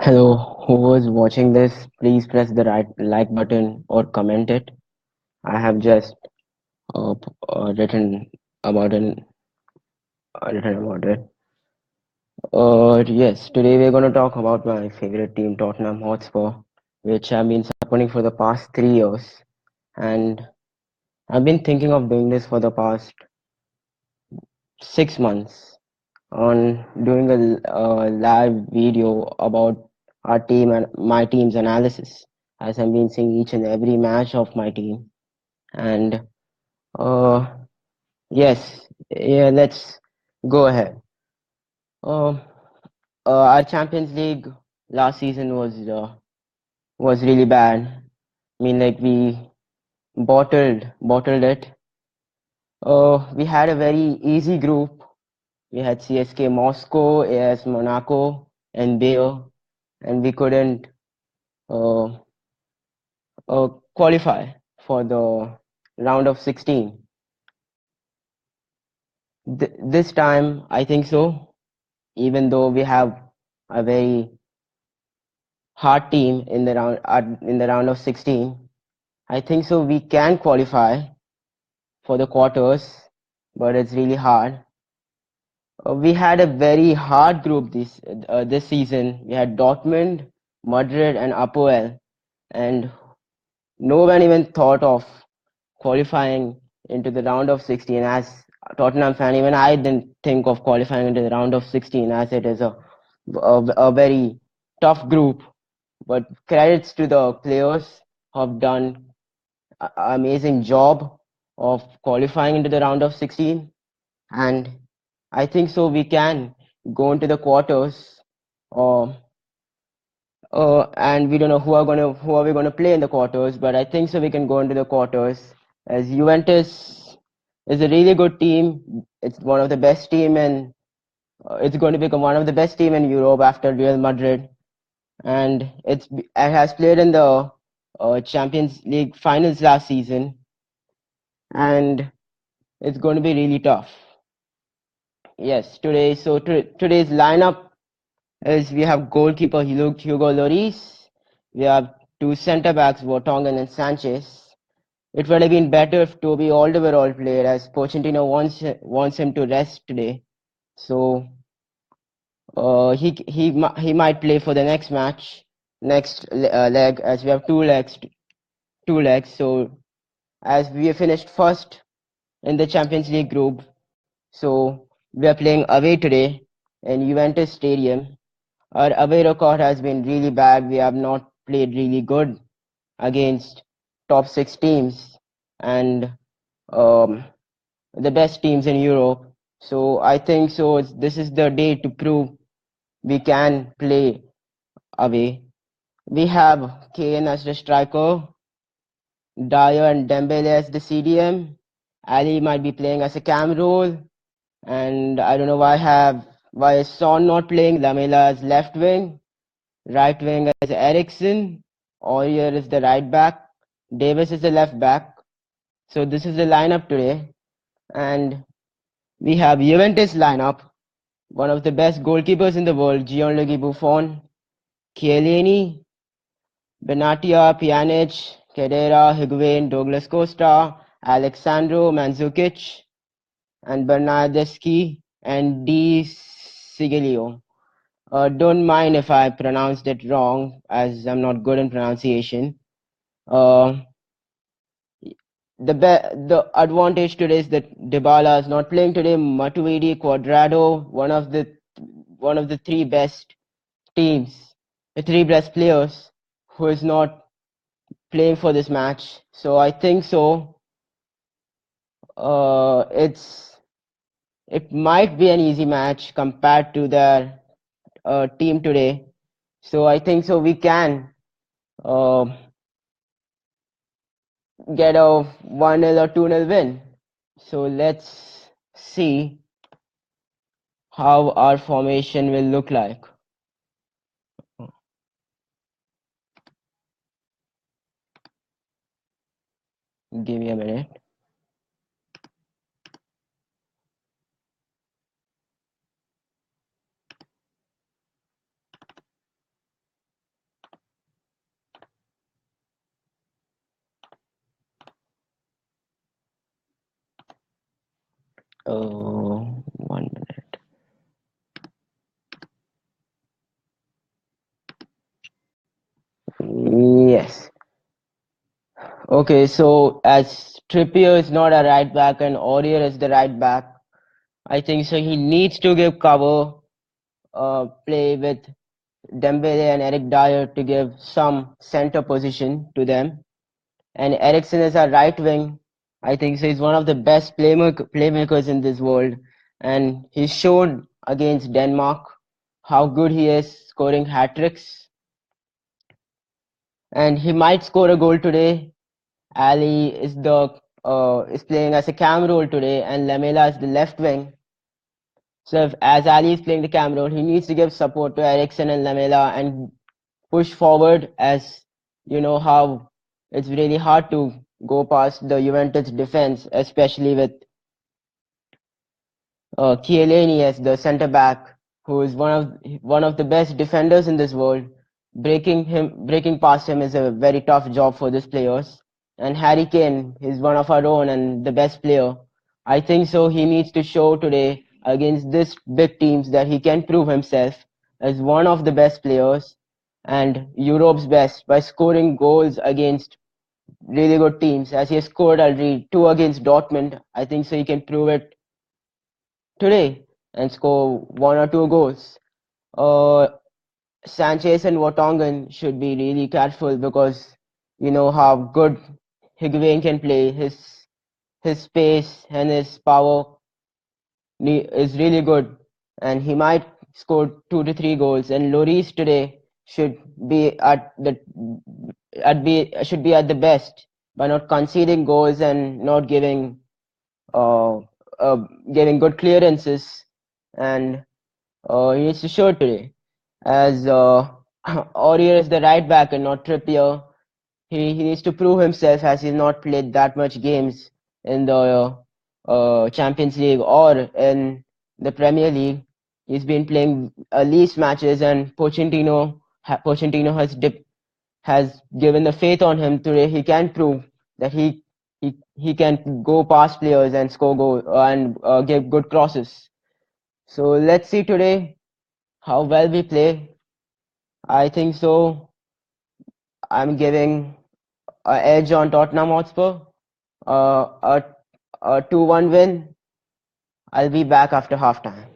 Hello, who was watching this? Please press the right like button or comment it. I have just written about it. Yes, today we're going to talk about my favorite team, Tottenham Hotspur, which I've been supporting for the past 3 years, and I've been thinking of doing this for the past 6 months on doing a live video about our team and my team's analysis, as I've been seeing each and every match of my team. And uh, yes, yeah, let's go ahead. Uh, our Champions League last season was really bad. I mean, like we bottled it. We had a very easy group. We had CSK Moscow, AS Monaco, and Bayer, and we couldn't uh, qualify for the round of 16. This time, I think so. Even though we have a very hard team in the round of 16, I think so we can qualify for the quarters, but it's really hard. We had a very hard group this season. We had Dortmund, Madrid, and Apoel, and no one even thought of qualifying into the round of 16. As a Tottenham fan, even I didn't think of qualifying into the round of 16, as it is a very tough group. But credits to the players who have done an amazing job of qualifying into the round of 16, and I think so we can go into the quarters. Uh, and we don't know who are we gonna play in the quarters, but I think so we can go into the quarters as Juventus is a really good team. It's one of the best team, and it's going to become one of the best team in Europe after Real Madrid, and it has played in the Champions League finals last season, and it's going to be really tough. Yes, today's lineup is we have goalkeeper Hugo Lloris, we have two centre backs Vertonghen and Sanchez. It would have been better if Toby Alderweireld played, as Pochettino wants him to rest today. So he might play for the next match, next leg, as we have two legs. So as we have finished first in the Champions League group, so we are playing away today in Juventus Stadium. Our away record has been really bad. We have not played really good against top six teams and um, the best teams in Europe. So I think so. This is the day to prove we can play away. We have Kane as the striker, Dyer and Dembele as the CDM. Ali might be playing as a cam role, and I don't know why is Son not playing. Lamela as left wing, right wing as Ericsson. Aurier is the right back. Davis is the left back. So this is the lineup today, and we have Juventus lineup. One of the best goalkeepers in the world, Gianluigi Buffon, Chiellini, Benatia, Pjanic, Khedira, Higuain, Douglas Costa, Alexandro Mandzukic, and Bernardeschi, and Di Sigelio. Don't mind if I pronounced it wrong, as I'm not good in pronunciation. Uh, the advantage today is that Dybala is not playing today. Matuidi, Cuadrado, one of the three best teams, the three best players, who is not playing for this match. So I think so. It might be an easy match compared to their team today. So I think so we can uh, get a 1-0 or 2-0 win. So let's see how our formation will look like. Give me a minute. One minute. Yes. Okay, so as Trippier is not a right back and Aurier is the right back, I think so he needs to give cover, play with Dembele and Eric Dyer to give some center position to them. And Eriksen is a right wing. I think so he's one of the best playmakers in this world. And he's shown against Denmark how good he is scoring hat tricks. And he might score a goal today. Ali is playing as a cam role today, and Lamela is the left wing. So if, as Ali is playing the cam role, he needs to give support to Eriksen and Lamela and push forward, as you know how it's really hard to go past the Juventus defense, especially with Chiellini as the centre back, who is one of the best defenders in this world. Breaking past him is a very tough job for these players. And Harry Kane is one of our own and the best player. I think so. He needs to show today against these big teams that he can prove himself as one of the best players and Europe's best by scoring goals against really good teams. As he has scored already two against Dortmund, I think so. He can prove it today and score one or two goals. Uh, Sanchez and Watongan should be really careful because you know how good Higuain can play. His pace and his power is really good, and he might score 2 to 3 goals. And Lloris today should be should be at the best by not conceding goals and not uh, uh, giving good clearances, and he needs to show it today. As Aurier is the right back and not Trippier, he needs to prove himself as he's not played that much games in the Champions League or in the Premier League. He's been playing least matches, and Pochettino has given the faith on him today. He can prove that he can go past players and score goal and give good crosses. So let's see today how well we play. I think so. I'm giving an edge on Tottenham Hotspur. A 2-1 win. I'll be back after halftime.